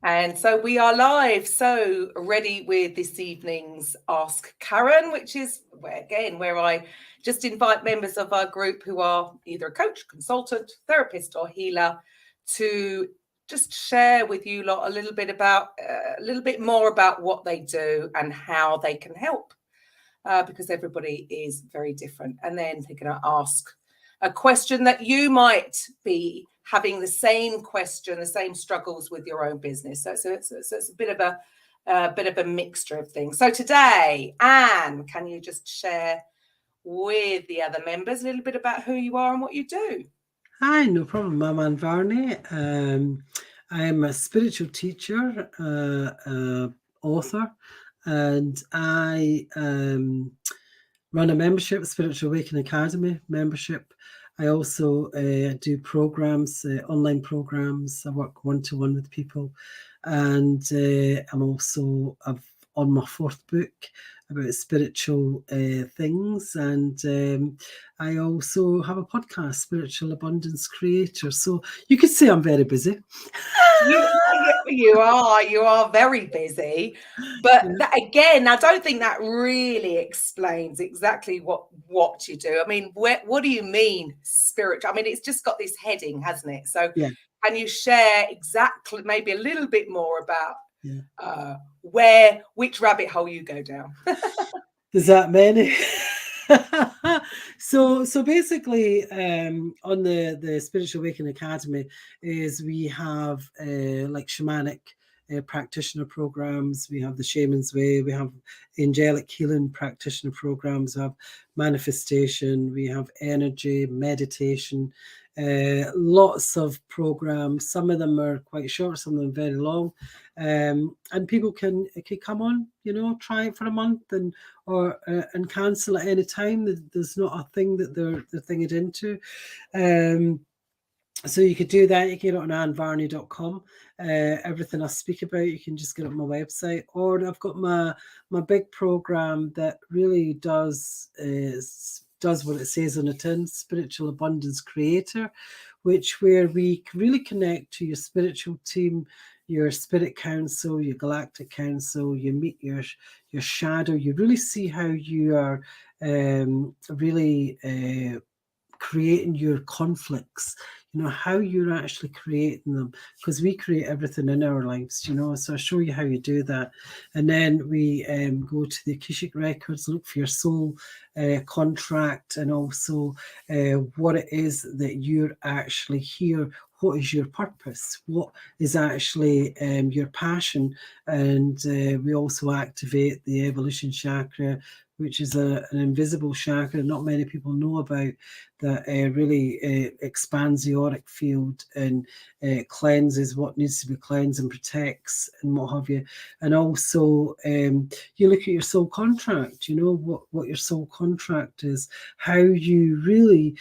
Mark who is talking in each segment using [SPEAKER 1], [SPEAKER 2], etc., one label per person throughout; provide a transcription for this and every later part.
[SPEAKER 1] And so we are live, so ready with this evening's Ask Karen, which is where I just invite members of our group who are either a coach, consultant, therapist or healer to just share with you lot a little bit more about what they do and how they can help, because everybody is very different. And then they're going to ask a question that you might be having the same question, the same struggles with your own business. So it's a bit of a mixture of things. So today, Anne, can you just share with the other members a little bit about who you are and what you do?
[SPEAKER 2] Hi, no problem. I'm Anne Varney. I'm a spiritual teacher, author, and I run a membership, Spiritual Awakening Academy membership. I also do programs, online programs. I work one-to-one with people. And I'm also on my fourth book about spiritual things. And I also have a podcast, Spiritual Abundance Creator. So you could say I'm very busy.
[SPEAKER 1] You are very busy, but again, I don't think that really explains exactly what you do. I mean, what do you mean spiritual? I mean, it's just got this heading, hasn't it? So can you share exactly, maybe a little bit more about which rabbit hole you go down?
[SPEAKER 2] There's that many. So basically, on the Spiritual Awakening Academy is we have like shamanic practitioner programs. We have the Shaman's Way. We have angelic healing practitioner programs. We have manifestation. We have energy, meditation. Lots of programs. Some of them are quite short, some of them very long, and people can come on, try it for a month and cancel at any time. There's not a thing that they're thinking into. So you could do that. You can get it on annevarney.com. Everything I speak about, you can just get it on my website. Or I've got my big program that really does what it says on the tin, Spiritual Abundance Creator, where we really connect to your spiritual team, your spirit council, your galactic council. You meet your shadow. You really see how you are really creating your conflicts, how you're actually creating them, because we create everything in our lives, so I show you how you do that. And then we go to the Akashic records, look for your soul contract, and also what it is that you're actually here. What is your purpose? What is actually your passion? And we also activate the evolution chakra, which is an invisible chakra not many people know about, that really expands the auric field and cleanses what needs to be cleansed and protects and what have you. And also you look at your soul contract, what your soul contract is, how you really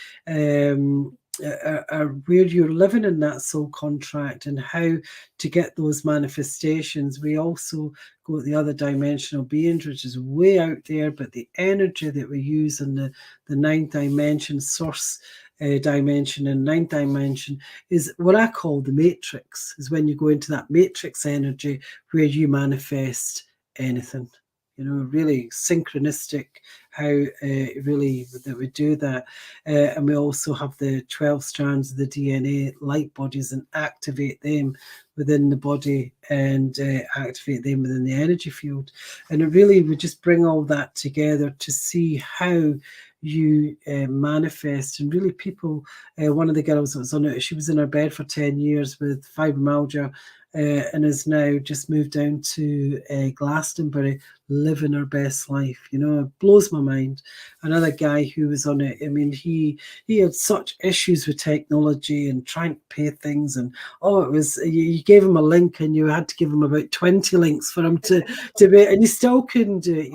[SPEAKER 2] where you're living in that soul contract and how to get those manifestations. We also go at the other dimensional beings, which is way out there, but the energy that we use in the ninth dimension, source dimension and ninth dimension, is what I call the matrix, is when you go into that matrix energy where you manifest anything. Really synchronistic how really that we do that. And we also have the 12 strands of the DNA light bodies and activate them within the body and activate them within the energy field. And it really would just bring all that together to see how you manifest. And really people, one of the girls that was on it, she was in her bed for 10 years with fibromyalgia, and has now just moved down to Glastonbury, living her best life. It blows my mind. Another guy who was on it, I mean, he had such issues with technology and trying to pay things, and it was, you gave him a link and you had to give him about 20 links for him to be, and he still couldn't do it,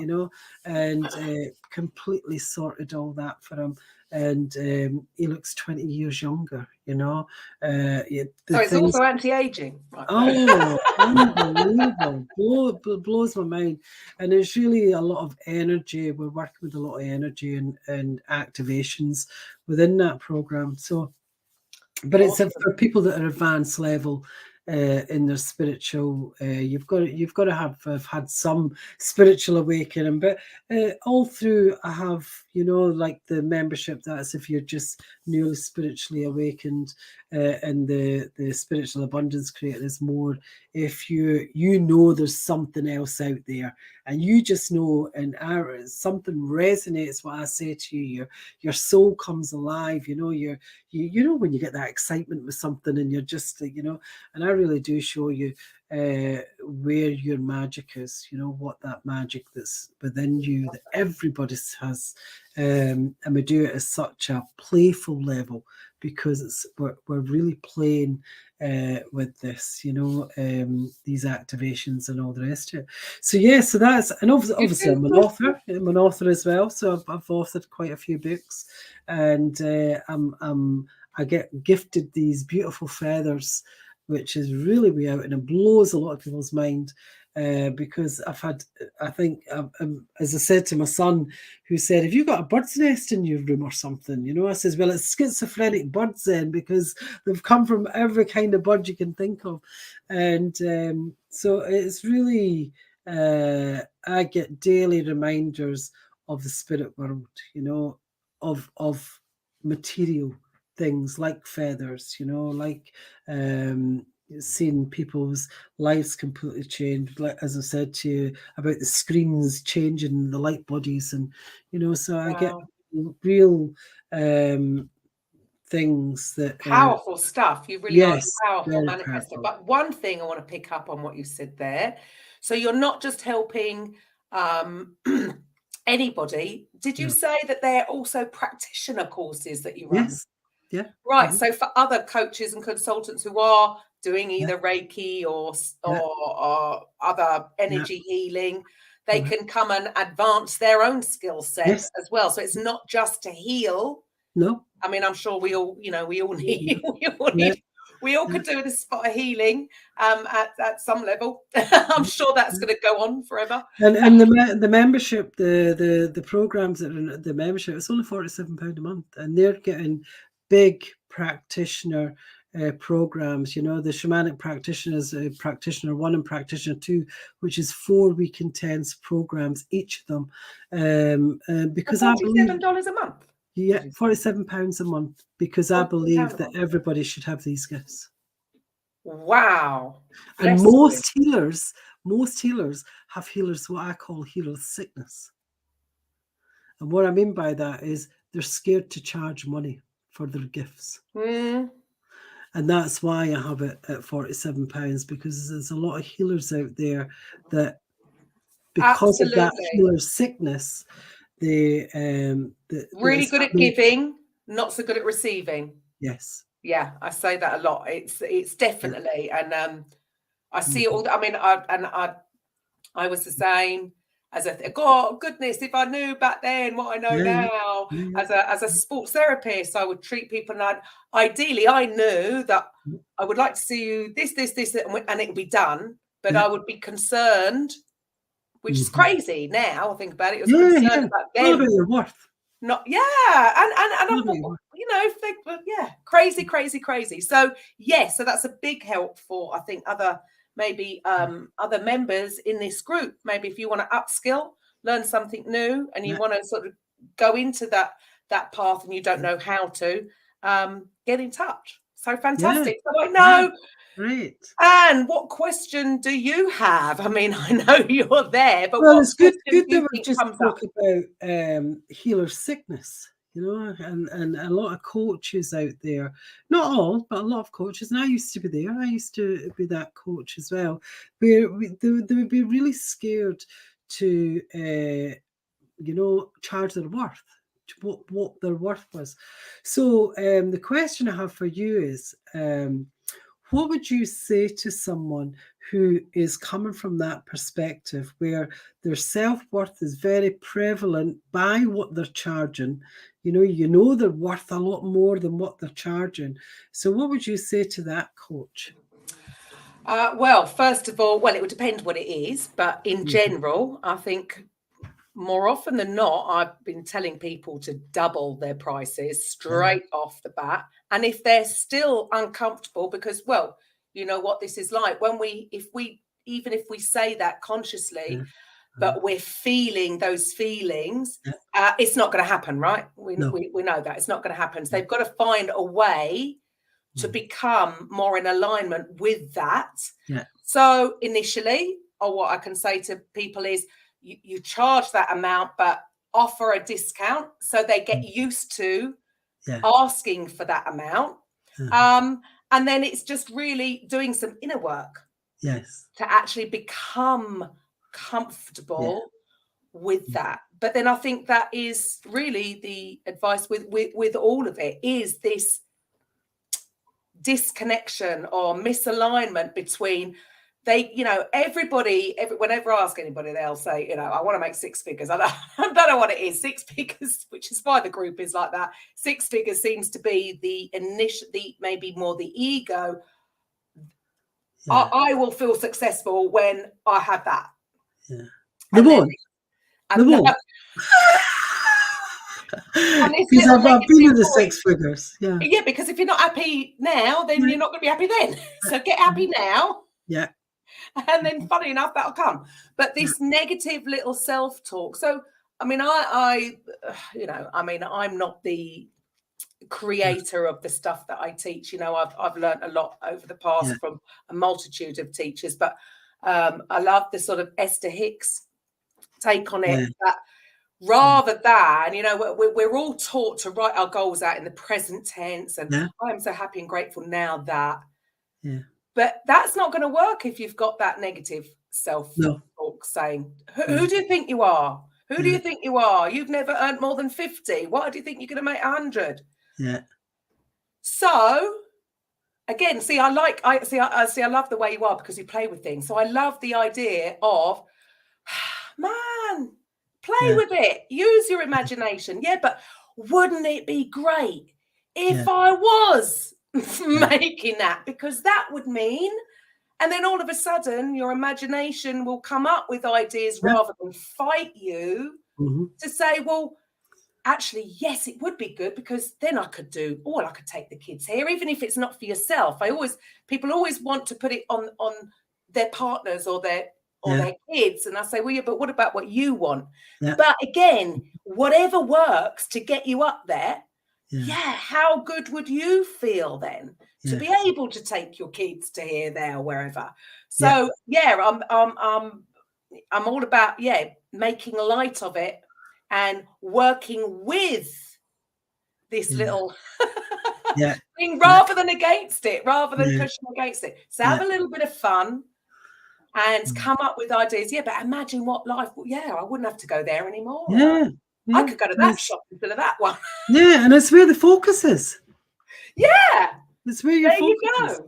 [SPEAKER 2] and completely sorted all that for him. And he looks 20 years younger, So
[SPEAKER 1] it's also anti-aging.
[SPEAKER 2] Oh, unbelievable. Blows my mind. And it's really a lot of energy. We're working with a lot of energy and activations within that program. So, but it's for people that are advanced level in their spiritual. You've got to have had some spiritual awakening, but all through I have, like the membership. That's if you're just newly spiritually awakened, and the spiritual abundance creator is more if you there's something else out there, and you just know, and something resonates. What I say to you, your soul comes alive. You know when you get that excitement with something, and you're just and I really do show you where your magic is, what that magic that's within you that everybody has, and we do it at such a playful level because we're really playing with this, these activations and all the rest of it. So that's, and obviously I'm an author as well, so I've authored quite a few books, and I get gifted these beautiful feathers, which is really way out, and it blows a lot of people's mind, because I think, as I said to my son, who said, have you got a bird's nest in your room or something? I says, well, it's schizophrenic birds then, because they've come from every kind of bird you can think of. And so it's really, I get daily reminders of the spirit world, of material things like feathers, like seeing people's lives completely change, like as I said to you about the screens changing, the light bodies, and so I get real things that
[SPEAKER 1] powerful stuff. You really are a powerful manifestor.
[SPEAKER 2] Powerful.
[SPEAKER 1] But one thing I want to pick up on what you said there. So you're not just helping anybody. Did you say that there are also practitioner courses that you run?
[SPEAKER 2] Yes. Yeah.
[SPEAKER 1] Right. Mm-hmm. So for other coaches and consultants who are doing either Reiki or other energy healing, they can come and advance their own skill set as well. So it's not just to heal.
[SPEAKER 2] No.
[SPEAKER 1] I mean, I'm sure we all need, we all could do with a spot of healing at some level. I'm sure that's going to go on forever.
[SPEAKER 2] And the membership, the programs that are in the membership, it's only £47 a month, and they're getting big practitioner programs. The Shamanic practitioners, practitioner 1 and practitioner 2, which is 4-week intense programs, each of them. Because I believe
[SPEAKER 1] $47 a month.
[SPEAKER 2] Yeah, £47 a month, because I believe that everybody should have these gifts.
[SPEAKER 1] Wow.
[SPEAKER 2] And most healers have what I call healer sickness. And what I mean by that is they're scared to charge money for their gifts. And that's why I have it at £47, because there's a lot of healers out there that, because of that healer sickness, they
[SPEAKER 1] really good at giving, not so good at receiving.
[SPEAKER 2] Yes.
[SPEAKER 1] Yeah, I say that a lot. It's definitely, and I see all. I mean, I was the same as God goodness, if I knew back then what I know now. As a sports therapist, I would treat people, and ideally I knew that I would like to see you this, and it would be done. But I would be concerned, which is crazy now. I think about it. I was concerned about them.
[SPEAKER 2] Not about your worth.
[SPEAKER 1] Not and if they crazy. So so that's a big help for, I think, other members in this group. Maybe if you want to upskill, learn something new, and you want to sort of go into that path and you don't know how to, get in touch. So fantastic. So I know.
[SPEAKER 2] Great.
[SPEAKER 1] And what question do you have? I mean, I know you're there, but
[SPEAKER 2] it's good that we just talk about healer sickness, and a lot of coaches out there, not all, but a lot of coaches, and I used to be there. I used to be that coach as well, where they would be really scared to, charge their worth, what their worth was. So the question I have for you is, what would you say to someone who is coming from that perspective, where their self-worth is very prevalent by what they're charging? They're worth a lot more than what they're charging. So what would you say to that coach?
[SPEAKER 1] Well, first of all, it would depend what it is. But in general, I think more often than not, I've been telling people to double their prices straight off the bat. And if they're still uncomfortable, because, you know what this is like. When even if we say that consciously, but we're feeling those feelings, it's not going to happen, right? We know that it's not going to happen. So they've got to find a way to become more in alignment with that. So initially, or what I can say to people is, you charge that amount, but offer a discount so they get used to asking for that amount. And then it's just really doing some inner work to actually become comfortable with that. But then I think that is really the advice with all of it, is this disconnection or misalignment between whenever I ask anybody, they'll say, I want to make 6 figures. I don't know what it is, 6 figures, which is why the group is like that. 6 figures seems to be maybe more the ego. I will feel successful when I have that.
[SPEAKER 2] The won't. Because I've been in the 6 figures.
[SPEAKER 1] Yeah, because if you're not happy now, then you're not going to be happy then. So get happy now. And then, funny enough, that'll come. But this negative little self-talk. So, I mean, I'm not the creator of the stuff that I teach. I've learned a lot over the past from a multitude of teachers. But I love the sort of Esther Hicks take on it. That rather than, we're all taught to write our goals out in the present tense. And I'm so happy and grateful now that. But that's not going to work if you've got that negative self-talk saying, who do you think you are? Who do you think you are? You've never earned more than 50. What do you think you're going to make 100? So, again, I love the way you are, because you play with things. So I love the idea of, man, play with it. Use your imagination. Yeah, but wouldn't it be great if I was making that? Because that would mean, and then all of a sudden your imagination will come up with ideas rather than fight you to say, well, actually, yes, it would be good, because then I could take the kids here, even if it's not for yourself. People always want to put it on their partners or their kids, and I say, well, but what about what you want? But again, whatever works to get you up there. How good would you feel then to be able to take your kids to here, there, wherever? So I'm all about making light of it and working with this little thing rather than against it, rather than pushing against it. So have a little bit of fun and come up with ideas. But imagine what life. I wouldn't have to go there anymore. I could go to that shop instead of that one.
[SPEAKER 2] And it's where the focus is. It's where your focus is.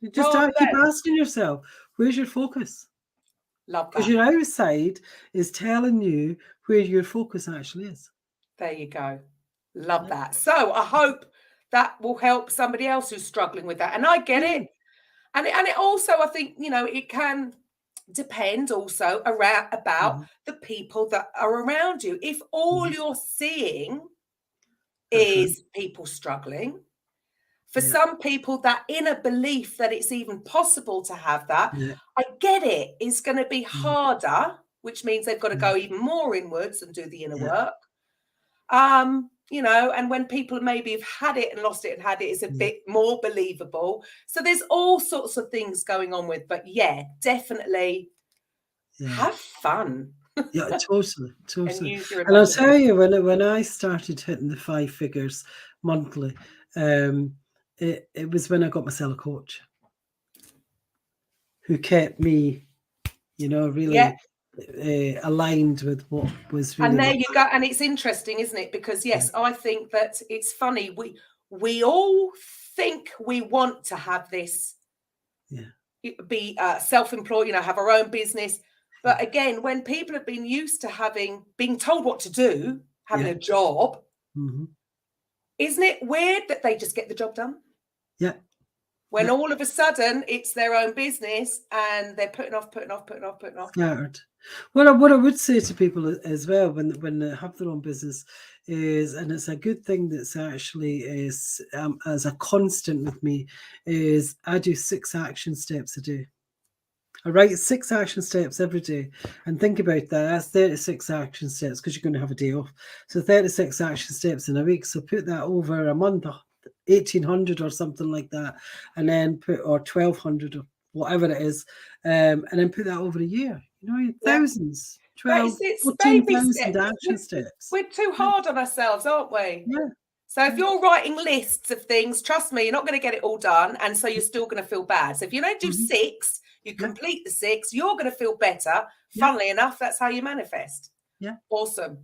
[SPEAKER 2] You just have to keep asking yourself, where's your focus?
[SPEAKER 1] Love that.
[SPEAKER 2] Because your outside is telling you where your focus actually is.
[SPEAKER 1] There you go. Love that. So I hope that will help somebody else who's struggling with that. And I get it. And it also, I think, it can depend also about the people that are around you. If all you're seeing is people struggling, for some people, that inner belief that it's even possible to have that, I get it, is going to be harder, which means they've got to go even more inwards and do the inner work. And when people maybe have had it and lost it and had it, it's a bit more believable. So there's all sorts of things going on with, but definitely have fun.
[SPEAKER 2] Totally.
[SPEAKER 1] And
[SPEAKER 2] I'll tell you, when I started hitting the 5 figures monthly, it was when I got myself a coach who kept me, really aligned with what was really.
[SPEAKER 1] And there you go. And it's interesting, isn't it? Because I think that it's funny. We all think we want to have this, be self-employed, have our own business. But again, when people have been used to being told what to do, having a job, isn't it weird that they just get the job done? when all of a sudden it's their own business and they're putting off.
[SPEAKER 2] Scattered. What I would say to people as well when they have their own business is, and it's a good thing that's actually is as a constant with me, is I do 6 action steps a day. I write 6 action steps every day, and think about that. That's 36 action steps because you're going to have a day off. So 36 action steps in a week. So put that over a month, 1,800 or something like that, and then or 1,200 or whatever it is, and then put that over a year. You know, thousands, 12, 14,000 action steps.
[SPEAKER 1] We're too hard on ourselves, aren't we?
[SPEAKER 2] Yeah.
[SPEAKER 1] So if you're writing lists of things, trust me, you're not going to get it all done, and so you're still going to feel bad. So if you don't do 6, you complete the 6, you're going to feel better. Funnily enough, that's how you manifest.
[SPEAKER 2] Yeah.
[SPEAKER 1] Awesome.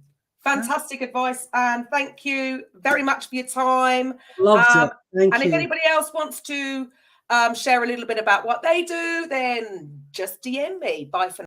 [SPEAKER 1] Fantastic advice. And thank you very much for your time.
[SPEAKER 2] Loved it. Thank you.
[SPEAKER 1] If anybody else wants to share a little bit about what they do, then just DM me. Bye for now.